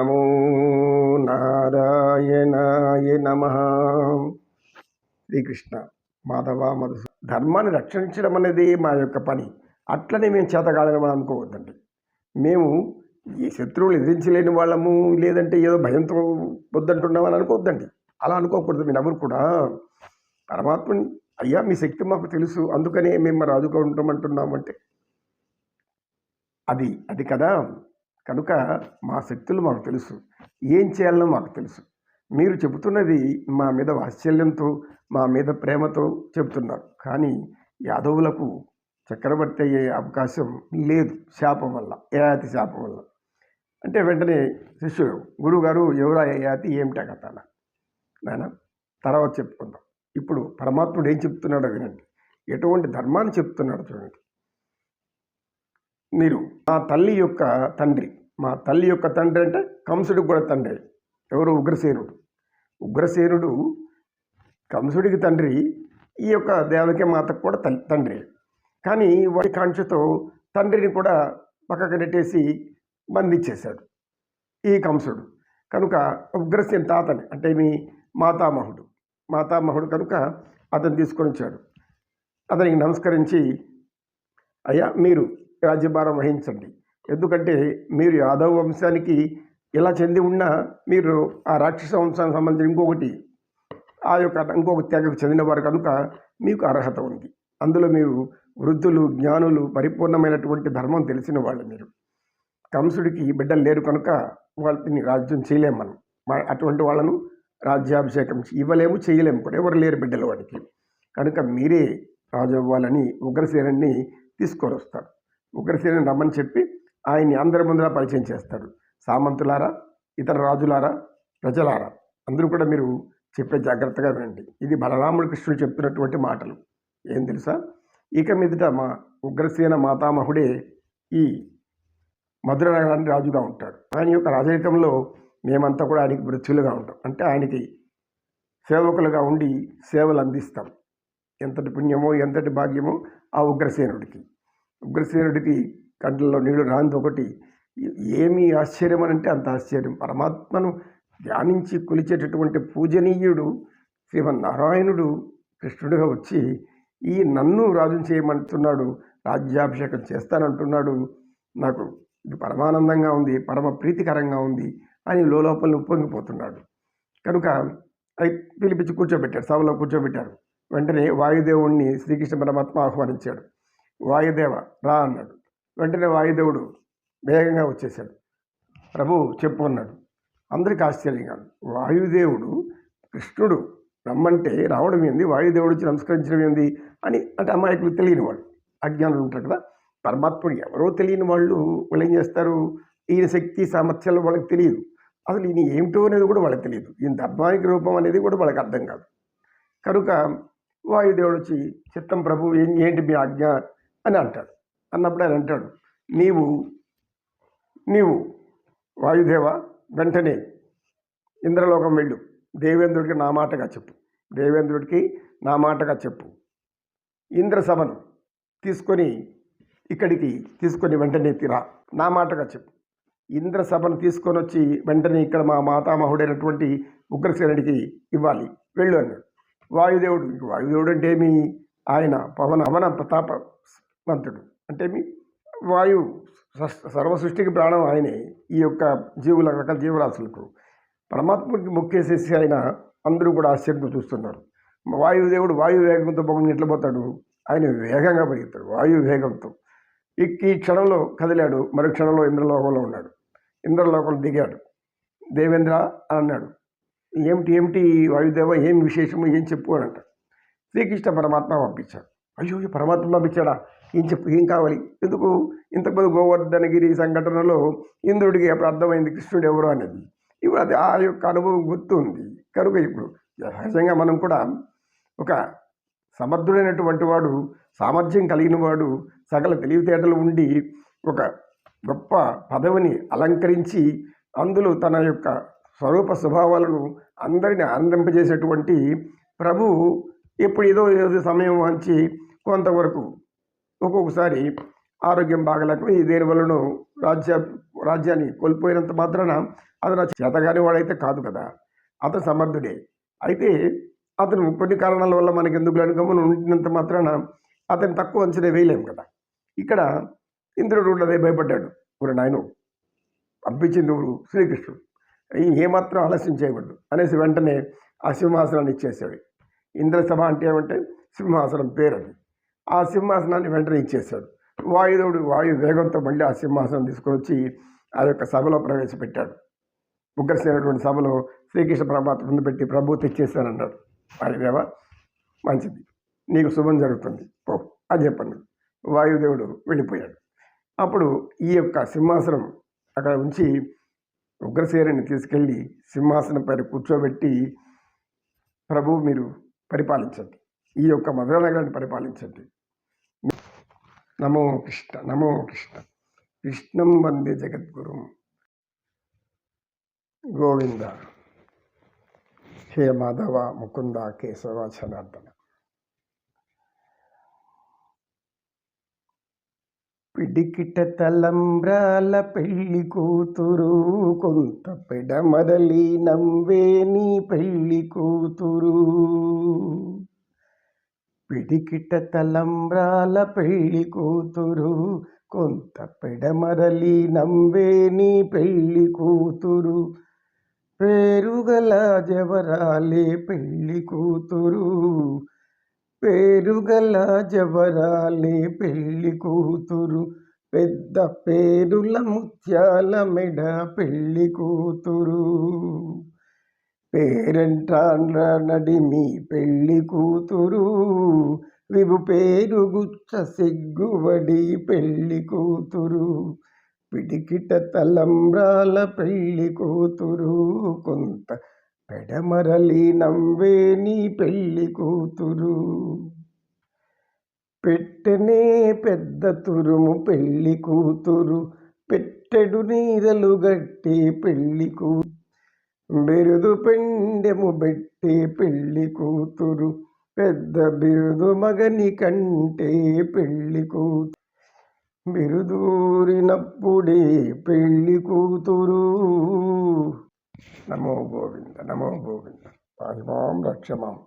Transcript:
నమో నారాయణాయ నమః. శ్రీకృష్ణ మాధవ మధు. ధర్మాన్ని రక్షించడం అనేది మా యొక్క పని. అట్లనే మేము చేతగాలని అనుకోవద్దండి. మేము ఈ శత్రువులు ఎదిరించలేని వాళ్ళము, లేదంటే ఏదో భయంతో వద్దంటున్నామని అనుకోవద్దండి. అలా అనుకోకూడదు. మీరు ఎవరు కూడా పరమాత్మని అయ్యా మీ శక్తి మాకు తెలుసు, అందుకనే మేము రాజుగా ఉంటామంటున్నామంటే అది కదా. కనుక మా శక్తులు మాకు తెలుసు, ఏం చేయాలనో మాకు తెలుసు. మీరు చెబుతున్నది మా మీద వాత్సల్యంతో, మా మీద ప్రేమతో చెబుతున్నారు. కానీ యాదవులకు చక్రవర్తి అయ్యే అవకాశం లేదు, శాపం వల్ల, యయాతి శాపం వల్ల. అంటే వెంటనే శిష్యుడు, గురువుగారు ఎవరా యయాతి, ఏమిటా కథ నాయన, తర్వాత చెప్పుకుందాం. ఇప్పుడు పరమాత్ముడు ఏం చెప్తున్నాడో వినండి. ఎటువంటి ధర్మాన్ని చెప్తున్నాడో చూడండి. మీరు మా తల్లి యొక్క తండ్రి అంటే కంసుడికి కూడా తండ్రి. ఎవరు? ఉగ్రసేనుడు. ఉగ్రసేనుడు కంసుడికి తండ్రి, ఈ యొక్క దేవకి మాతకు కూడా తండ్రి. కానీ వాడి కాంక్షతో తండ్రిని కూడా పక్కకు నెట్టేసి బంధించేశాడు ఈ కంసుడు. కనుక ఉగ్రసేన తాతని అంటే మీ మాతామహుడు కనుక అతను తీసుకొని వచ్చాడు. అతనికి నమస్కరించి, అయ్యా మీరు రాజ్యభారం వహించండి, ఎందుకంటే మీరు యాదవ వంశానికి ఇలా చెంది ఉన్నా మీరు ఆ రాక్షస వంశానికి సంబంధించిన ఇంకొక తెగకు చెందినవారు కనుక మీకు అర్హత ఉంది. అందులో మీరు వృద్ధులు, జ్ఞానులు, పరిపూర్ణమైనటువంటి ధర్మం తెలిసిన వాళ్ళు. మీరు కంసుడికి బిడ్డలు లేరు కనుక వాళ్ళని రాజ్యం చేయలేము మనం. అటువంటి వాళ్ళను రాజ్యాభిషేకం ఇవ్వలేము, చేయలేము కూడా. ఎవరు లేరు బిడ్డలు వాడికి. కనుక మీరే రాజు అవ్వాలని ఉగ్రసేనుని తీసుకొని వస్తాడు. ఉగ్రసేనుని రమ్మని చెప్పి ఆయన్ని అందరి ముందర పరిచయం చేస్తాడు. సామంతులారా, ఇతర రాజులారా, ప్రజలారా, అందరూ కూడా మీరు చెప్పే జాగ్రత్తగా వినండి. ఇది బలరాముడు కృష్ణుడు చెప్తున్నటువంటి మాటలు. ఏం తెలుసా? ఇక మీదట మా ఉగ్రసేన మాతామహుడే ఈ మధుర నగరానికి రాజుగా ఉంటాడు. ఆయన యొక్క రాజరికంలో మేమంతా కూడా ఆయనకి మృత్యులుగా ఉంటాం. అంటే ఆయనకి సేవకులుగా ఉండి సేవలు అందిస్తాం. ఎంతటి పుణ్యమో, ఎంతటి భాగ్యమో ఆ ఉగ్రసేనుడికి కంట్లలో నీళ్లు రాంది ఒకటి. ఏమి ఆశ్చర్యం అని అంటే అంత ఆశ్చర్యం. పరమాత్మను ధ్యానించి కొలిచేటటువంటి పూజనీయుడు శ్రీమన్నారాయణుడు కృష్ణుడిగా వచ్చి ఈ నన్ను రాజును చేయమంటున్నాడు, రాజ్యాభిషేకం చేస్తానంటున్నాడు. నాకు ఇది పరమానందంగా ఉంది, పరమ ప్రీతికరంగా ఉంది అని లోపల ఉప్పొంగిపోతున్నాడు. కనుక అది పిలిపించి కూర్చోబెట్టాడు, సభలో కూర్చోబెట్టారు. వెంటనే వాయుదేవుణ్ణి శ్రీకృష్ణ పరమాత్మ ఆహ్వానించాడు. వాయుదేవ రా అన్నాడు. వెంటనే వాయుదేవుడు వేగంగా వచ్చేసాడు. ప్రభు చెప్పు అన్నాడు. అందరికీ ఆశ్చర్యంగా. వాయుదేవుడు కృష్ణుడు రమ్మంటే రావడం ఏంది, వాయుదేవుడు వచ్చి నమస్కరించడం ఏంది అని అంటే అమాయకులు తెలియని వాళ్ళు, అజ్ఞానులు ఉంటారు కదా. పరమాత్ముడు ఎవరో తెలియని వాళ్ళు ఏం చేస్తారు, ఈయన శక్తి సామర్థ్యాలు వాళ్ళకి తెలియదు. అసలు ఈయన ఏమిటో అనేది కూడా వాళ్ళకి తెలియదు. ఈయన ధర్మానికి రూపం అనేది కూడా వాళ్ళకి అర్థం కాదు. కనుక వాయుదేవుడు వచ్చి, చిత్తం ప్రభు ఏంటి మీ ఆజ్ఞ అని అంటాడు. అన్నప్పుడు ఆయన అంటాడు, నీవు వాయుదేవ వెంటనే ఇంద్రలోకం వెళ్ళు, దేవేంద్రుడికి నా మాటగా చెప్పు. ఇంద్రసభను తీసుకొని ఇక్కడికి తీసుకొని వెంటనే రా, నా మాటగా చెప్పు. ఇంద్రసభను తీసుకొని వచ్చి వెంటనే ఇక్కడ మా మాతామహుడైనటువంటి ఉగ్రసేనుడికి ఇవ్వాలి, వెళ్ళు అన్నాడు. వాయుదేవుడు అంటే ఏమి, ఆయన పవన ప్రతాపవంతుడు. అంటే మీ వాయు సర్వ సృష్టికి ప్రాణం ఆయనే. ఈ యొక్క రకాల జీవరాశులకు పరమాత్మకి మొక్కేసేసి ఆయన అందరూ కూడా ఆశ్చర్యంతో చూస్తున్నారు. వాయుదేవుడు వాయు వేగంతో పొగని ఎట్లా పోతాడు, ఆయన వేగంగా పరిగెత్తాడు. వాయు వేగంతో ఈ క్షణంలో కదిలాడు. మరో క్షణంలో ఇంద్రలోకంలో ఉన్నాడు. ఇంద్రలోకంలో దిగాడు. దేవేంద్ర అన్నాడు, ఏమిటి వాయుదేవ, ఏం విశేషము, ఏం చెప్పు అని అంటాడు. శ్రీకృష్ణ పరమాత్మ పంపించాడు. అయ్యో పరమాత్మ పంపించాడా, ఏం చెప్పు, ఏం కావాలి, ఎందుకు? ఇంతకుముందు గోవర్ధనగిరి సంఘటనలో ఇంద్రుడికి అప్పుడు అర్థమైంది కృష్ణుడు ఎవరు అనేది. ఇప్పుడు అది ఆ యొక్క అనుభవం గుర్తు ఉంది. కనుక ఇప్పుడు సహజంగా మనం కూడా ఒక సమర్థుడైనటువంటి వాడు, సామర్థ్యం కలిగిన వాడు, సకల తెలివితేటలు ఉండి ఒక గొప్ప పదవిని అలంకరించి అందులో తన యొక్క స్వరూప స్వభావాలను అందరిని ఆనందింపజేసేటువంటి ప్రభువు ఎప్పుడు ఏదో సమయం వంచి కొంతవరకు ఒక్కొక్కసారి ఆరోగ్యం బాగలేక ఈ దేని వలన రాజ్యాన్ని కోల్పోయినంత మాత్రాన అతను చేతగాని వాడైతే కాదు కదా, అతను సమర్థుడే. అయితే అతను కొన్ని కారణాల వల్ల మనకి ఎందుకు అనుకమని ఉంటున్నంత మాత్రాన అతను తక్కువ అంచనా వేయలేము కదా. ఇక్కడ ఇంద్రుడు అదే భయపడ్డాడు. ఇప్పుడు నాయన పంపించింది శ్రీకృష్ణుడు, ఏమాత్రం ఆలస్యం చేయకూడదు అనేసి వెంటనే ఆ సింహాసనాన్ని ఇచ్చేసాడు. ఇంద్రసభ అంటే ఏమంటే సింహాసనం పేరు అది. ఆ సింహాసనాన్ని వెంటనే ఇచ్చేశాడు. వాయు వేగంతో మళ్ళీ ఆ సింహాసనం తీసుకొని వచ్చి ఆ యొక్క సభలో ప్రవేశపెట్టాడు. ఉగ్రసేనటువంటి సభలో శ్రీకృష్ణ పరమాత్మ ముందు పెట్టి ప్రభు తెచ్చేస్తానన్నాడు. వాయుదేవ మంచిది, నీకు శుభం జరుగుతుంది పో అని చెప్పండి. వాయుదేవుడు వెళ్ళిపోయాడు. అప్పుడు ఈ యొక్క సింహాసనం అక్కడ ఉంచి ఉగ్రసేనుని తీసుకెళ్ళి సింహాసనం పైన కూర్చోబెట్టి, ప్రభు మీరు పరిపాలించండి, ఈ యొక్క మధుర నగరాన్ని పరిపాలించండి. నమో కృష్ణ నమో కృష్ణ, కృష్ణం వందే జగద్గురుం. గోవింద హే మాధవ ముకుంద కేశవ జనార్దన. పిడికిట తలంబ్రాల పెళ్లి కూతురు, కొంత పెడమరలి నవ్వే నీ పెళ్లి కూతురు. పిడికిట తలంబ్రాల పెళ్లి కూతురు, కొంత పెడమరలి నవ్వే నీ పెళ్లి కూతురు. పేరుగల జవరాలే పెళ్లి కూతురు, పేరుగల జవరాలే పెళ్లి కూతురు. పెద్ద పేరుల ముత్యాల మెడ పెళ్లి కూతురు. పేరంటాండ్ర నడిమి పెళ్లి కూతురు, విభు పేరు గుచ్చ సిగ్గువడి పెళ్లి కూతురు. పిడికిట తలంబ్రాల పెళ్లి కూతురు, కొంత పెడమరలి నవ్వే నీ పెళ్లి కూతురు. పెట్టెనే పెద్ద తురుము పెళ్లి కూతురు, పెట్టెడు నీరలు గట్టి పెళ్లి కూతురు. బిరుదు పెండెము బెట్టి పెళ్లి కూతురు, పెద్ద బిరుదు మగని కంటే పెళ్లి కూతురు. బిరుదూరినప్పుడే పెళ్లి కూతురు. నమో గోవింద నమో గోవింద, పాహిమాం రక్షమాం.